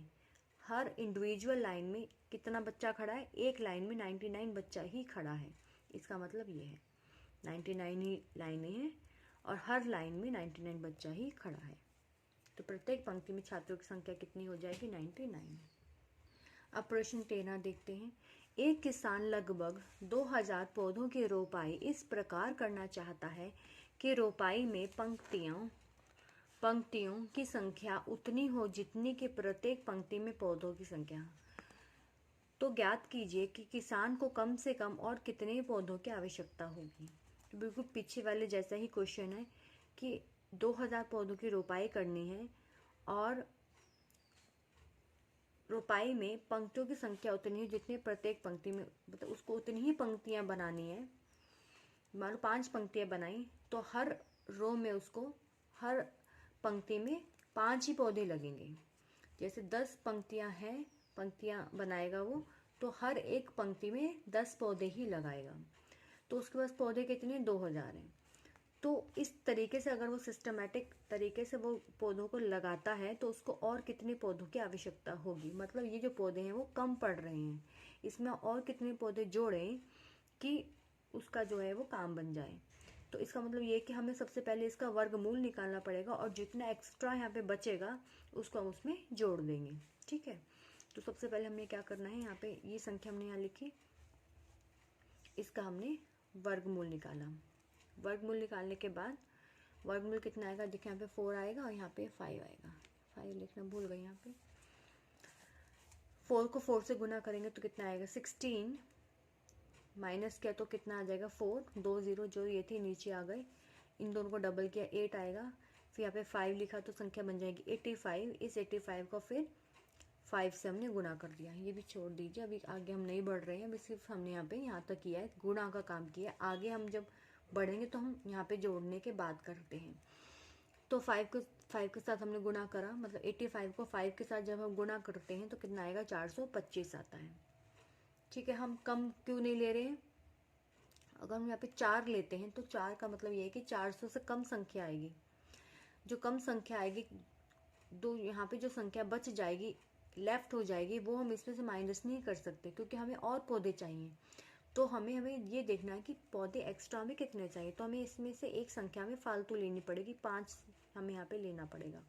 हर इंडिविजुअल लाइन में कितना बच्चा खड़ा है? एक लाइन में 99 बच्चा ही खड़ा है। इसका मतलब ये है 99 ही लाइनें हैं और हर लाइन में 99 बच्चा ही खड़ा है। तो प्रत्येक पंक्ति में छात्रों की संख्या कितनी हो जाएगी? 99। अब प्रश्न 13 देखते हैं। एक किसान लगभग 2000 पौधों की रोपाई इस प्रकार करना चाहता है कि रोपाई में पंक्तियों की संख्या उतनी हो जितनी कि प्रत्येक पंक्ति में पौधों की संख्या। तो ज्ञात कीजिए कि किसान को कम से कम और कितने पौधों की आवश्यकता होगी। तो बिल्कुल पीछे वाले जैसा ही क्वेश्चन है कि 2000 पौधों की रोपाई करनी है और रोपाई में पंक्तियों की संख्या उतनी है जितनी प्रत्येक पंक्ति में, मतलब उसको उतनी ही पंक्तियां बनानी है। मान लो 5 पंक्तियां बनाई तो हर रो में उसको हर पंक्ति में 5 ही पौधे लगेंगे। जैसे 10 पंक्तियां बनाएगा वो, तो हर एक पंक्ति में 10 पौधे ही लगाएगा। तो उसके पास पौधे कितने? 2000 हैं। तो इस तरीके से अगर वो सिस्टमेटिक तरीके से वो पौधों को लगाता है तो उसको और कितने पौधों की आवश्यकता होगी। मतलब ये जो पौधे हैं वो कम पड़ रहे हैं, इसमें और कितने पौधे जोड़ें कि उसका जो है वो काम बन जाए। तो इसका मतलब ये कि हमें सबसे पहले इसका वर्गमूल निकालना पड़ेगा और जितना एक्स्ट्रा यहाँ पे बचेगा उसको हम उसमें जोड़ देंगे, ठीक है। तो सबसे पहले हमें क्या करना है, यहाँ पे ये संख्या हमने यहाँ लिखी, इसका हमने वर्गमूल निकाला। वर्गमूल निकालने के बाद वर्गमूल कितना आएगा? देखिए यहाँ पे 4 आएगा और यहाँ पे 5 आएगा। 5 लिखना भूल गई यहाँ पे। 4 को 4 से गुना करेंगे तो कितना आएगा? 16 माइनस किया तो कितना आ जाएगा? 4। 2 0 जो ये थी नीचे आ गए, इन दोनों को डबल किया 8 आएगा। फिर यहाँ पे 5 लिखा तो संख्या बन जाएगी 85। इस 85 को फिर 5 से हमने गुना कर दिया। ये भी छोड़ दीजिए, अभी आगे हम नहीं बढ़ रहे हैं, अभी सिर्फ हमने यहाँ तक किया है, गुणा का काम किया है। आगे हम जब बढ़ेंगे तो हम यहाँ पे जोड़ने के बाद करते हैं। तो 5 के साथ हमने गुणा करा, मतलब 85 को 5 के साथ जब हम गुणा करते हैं तो कितना आएगा? 425 आता है, ठीक है। हम कम क्यों नहीं ले रहे हैं? अगर हम यहाँ पे 4 लेते हैं तो 4 का मतलब ये है कि 400 से कम संख्या आएगी। जो कम संख्या आएगी, दो यहाँ पे जो संख्या बच जाएगी, लेफ्ट हो जाएगी, वो हम इसमें से माइनस नहीं कर सकते क्योंकि हमें और पौधे चाहिए। तो हमें ये देखना है कि पौधे एक्स्ट्रा में कितने चाहिए। तो हमें इसमें से एक संख्या में फालतू लेनी पड़ेगी, 5 हमें यहाँ पे लेना पड़ेगा।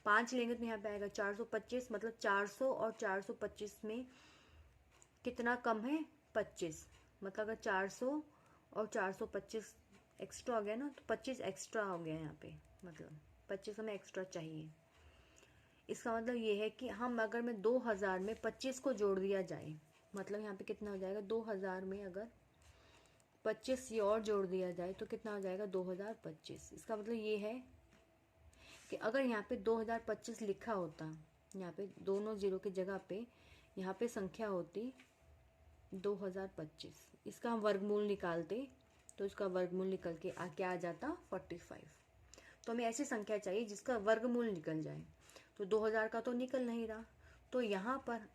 5 लेंगे तो यहाँ पे आएगा 425, मतलब 400 और 425 में कितना कम है, 25। मतलब अगर 400 और 425 एक्स्ट्रा हो गया ना, तो 25 एक्स्ट्रा हो गया यहाँ पे, मतलब 25 हमें एक्स्ट्रा चाहिए। इसका मतलब ये है कि हम अगर में 2000 में 25 को जोड़ दिया जाए, मतलब यहाँ पे कितना हो जाएगा, 2000 में अगर 25 ये और जोड़ दिया जाए तो कितना हो जाएगा, 2025। इसका मतलब ये है कि अगर यहाँ पे 2025 लिखा होता, यहाँ पे दोनों जीरो की जगह पे यहाँ पे संख्या होती 2025, इसका हम वर्गमूल निकालते तो इसका वर्गमूल निकल के क्या आ जाता, 45। तो हमें ऐसी संख्या चाहिए जिसका वर्गमूल निकल जाए। तो 2000 का तो निकल नहीं रहा, तो यहाँ पर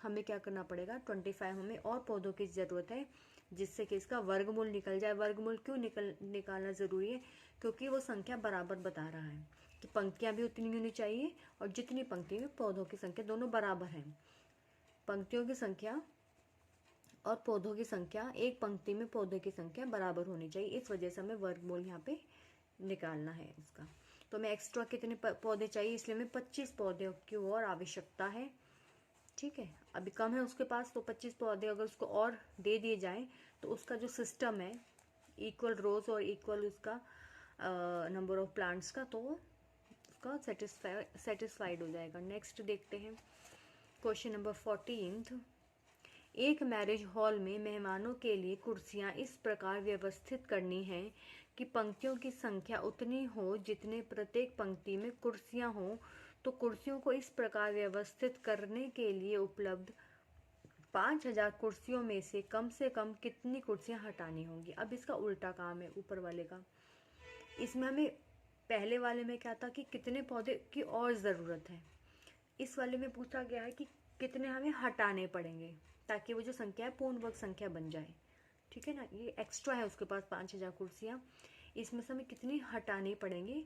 हमें क्या करना पड़ेगा, 25 हमें और पौधों की ज़रूरत है जिससे कि इसका वर्गमूल निकल जाए। वर्गमूल क्यों निकालना ज़रूरी है, क्योंकि वो संख्या बराबर बता रहा है कि पंक्तियाँ भी उतनी होनी चाहिए और जितनी पंक्ति में पौधों की संख्या दोनों बराबर हैं। पंक्तियों की संख्या और पौधों की संख्या, एक पंक्ति में पौधों की संख्या बराबर होनी चाहिए, इस वजह से हमें वर्गमूल यहाँ पे निकालना है इसका। तो हमें एक्स्ट्रा कितने पौधे चाहिए, इसलिए हमें 25 पौधे की और आवश्यकता है। ठीक है, अभी कम है उसके पास, तो 25 पौधे अगर उसको और दे दिए जाएं तो उसका जो सिस्टम है इक्वल रोज और इक्वल उसका नंबर ऑफ प्लांट्स का, तो उसका सेटिस्फाइड हो जाएगा। नेक्स्ट देखते हैं क्वेश्चन नंबर 14। एक मैरिज हॉल में मेहमानों के लिए कुर्सियां इस प्रकार व्यवस्थित करनी है कि पंक्तियों की संख्या उतनी हो जितने प्रत्येक पंक्ति में कुर्सियां हों। तो कुर्सियों को इस प्रकार व्यवस्थित करने के लिए उपलब्ध 5000 कुर्सियों में से कम कितनी कुर्सियां हटानी होंगी। अब इसका उल्टा काम है ऊपर वाले का। इसमें हमें पहले वाले में क्या था कि कितने पौधे की और ज़रूरत है, इस वाले में पूछा गया है कि कितने हमें हटाने पड़ेंगे ताकि वो जो संख्या है पूर्ण वर्ग संख्या बन जाए। ठीक है ना, ये एक्स्ट्रा है उसके पास 5000 कुर्सियाँ, इसमें से हमें कितनी हटानी पड़ेंगी,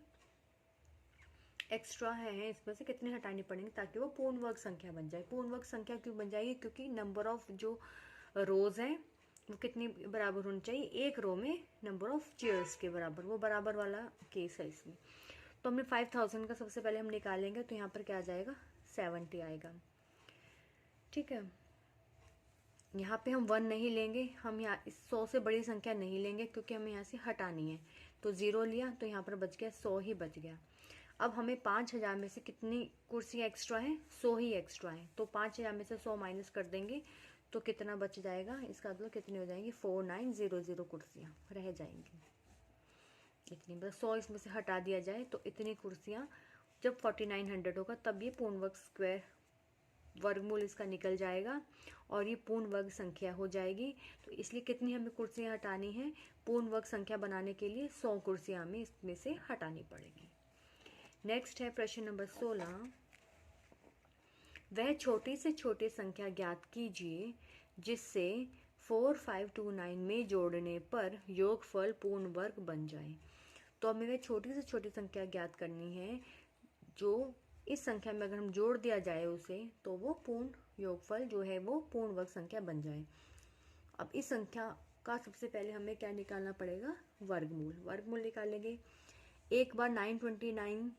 एक्स्ट्रा है इसमें से कितनी हटानी पड़ेंगी ताकि वो पूर्ण वर्ग संख्या बन जाए। पूर्ण वर्ग संख्या क्यों बन जाएगी, क्योंकि नंबर ऑफ जो रोज हैं वो कितनी बराबर होनी चाहिए, एक रो में नंबर ऑफ चेयर्स के बराबर, वो बराबर वाला केस है इसमें। तो हमने 5000 का सबसे पहले हम निकालेंगे, तो यहाँ पर क्या आ जाएगा, 70 आएगा। ठीक है, यहाँ पे हम 1 नहीं लेंगे, हम यहाँ 100 से बड़ी संख्या नहीं लेंगे क्योंकि हमें यहाँ से हटानी है। तो 0 लिया तो यहाँ पर बच गया 100 ही बच गया। अब हमें 5000 में से कितनी कुर्सियाँ एक्स्ट्रा हैं, 100 ही एक्स्ट्रा हैं। तो 5000 में से 100 माइनस कर देंगे तो कितना बच जाएगा, इसका मतलब कितनी हो जाएंगी, 4900 कुर्सियाँ रह जाएंगी। इतनी बस 100 इसमें से हटा दिया जाए तो इतनी कुर्सियाँ, जब 4900 होगा तब ये पूर्ण वर्ग स्क्वायर वर्गमूल इसका निकल जाएगा और ये पूर्ण वर्ग संख्या हो जाएगी। तो इसलिए कितनी हमें कुर्सियाँ हटानी है, पूर्ण वर्ग संख्या बनाने के लिए 100 कुर्सियाँ हमें इसमें से हटानी पड़ेगी। नेक्स्ट है प्रश्न नंबर 16। वह छोटी से छोटी संख्या ज्ञात कीजिए जिससे 4529 में जोड़ने पर योगफल पूर्ण वर्ग बन जाए। तो हमें वह छोटी से छोटी संख्या ज्ञात करनी है जो इस संख्या में अगर हम जोड़ दिया जाए उसे तो वो पूर्ण योगफल जो है वो पूर्ण वर्ग संख्या बन जाए। अब इस संख्या का सबसे पहले हमें क्या निकालना पड़ेगा, वर्गमूल। वर्गमूल निकालेंगे, एक बार 929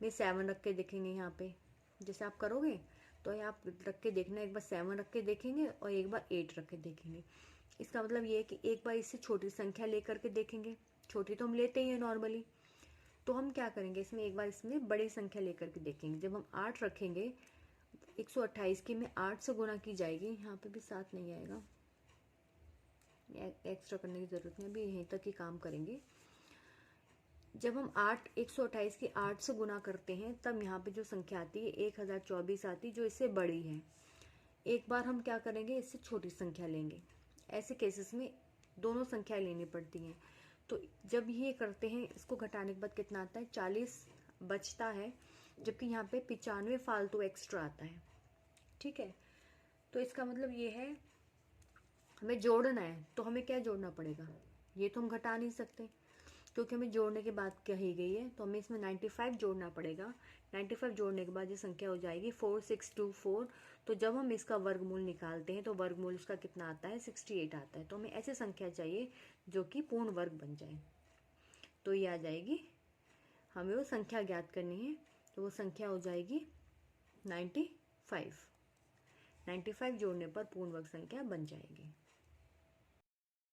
में 7 रख के देखेंगे। यहाँ पे जैसे आप करोगे तो ये आप रख के देखना, एक बार 7 रख के देखेंगे और एक बार 8 रख के देखेंगे। इसका मतलब ये है कि एक बार इससे छोटी संख्या लेकर के देखेंगे, छोटी तो हम लेते ही हैं नॉर्मली, तो हम क्या करेंगे इसमें एक बार इसमें बड़ी संख्या लेकर के देखेंगे। जब हम 8 रखेंगे 128 की में 8 से गुना की जाएगी, यहाँ पे भी 7 नहीं आएगा, एक्स्ट्रा करने की जरूरत नहीं, अभी यहीं तक ही काम करेंगे। जब हम 128 की 8 से गुना करते हैं तब यहाँ पे जो संख्या आती है 1024 आती है, जो इससे बड़ी है। एक बार हम क्या करेंगे, इससे छोटी संख्या लेंगे। ऐसे केसेस में दोनों संख्या लेनी पड़ती हैं। तो जब ये करते हैं, इसको घटाने के बाद कितना आता है, 40 बचता है, जबकि यहाँ पे 95 फालतू एक्स्ट्रा आता है। ठीक है, तो इसका मतलब ये है हमें जोड़ना है, तो हमें क्या जोड़ना पड़ेगा, ये तो हम घटा नहीं सकते क्योंकि हमें जोड़ने की बात कही गई है, तो हमें इसमें 95 जोड़ना पड़ेगा। 95 जोड़ने के बाद ये संख्या हो जाएगी 4624। तो जब हम इसका वर्गमूल निकालते हैं तो वर्गमूल इसका कितना आता है, 68 आता है। तो हमें ऐसी संख्या चाहिए जो कि पूर्ण वर्ग बन जाए, तो ये आ जाएगी हमें वो संख्या ज्ञात करनी है, तो वो संख्या हो जाएगी 95। 95 जोड़ने पर पूर्ण वर्ग संख्या बन जाएगी।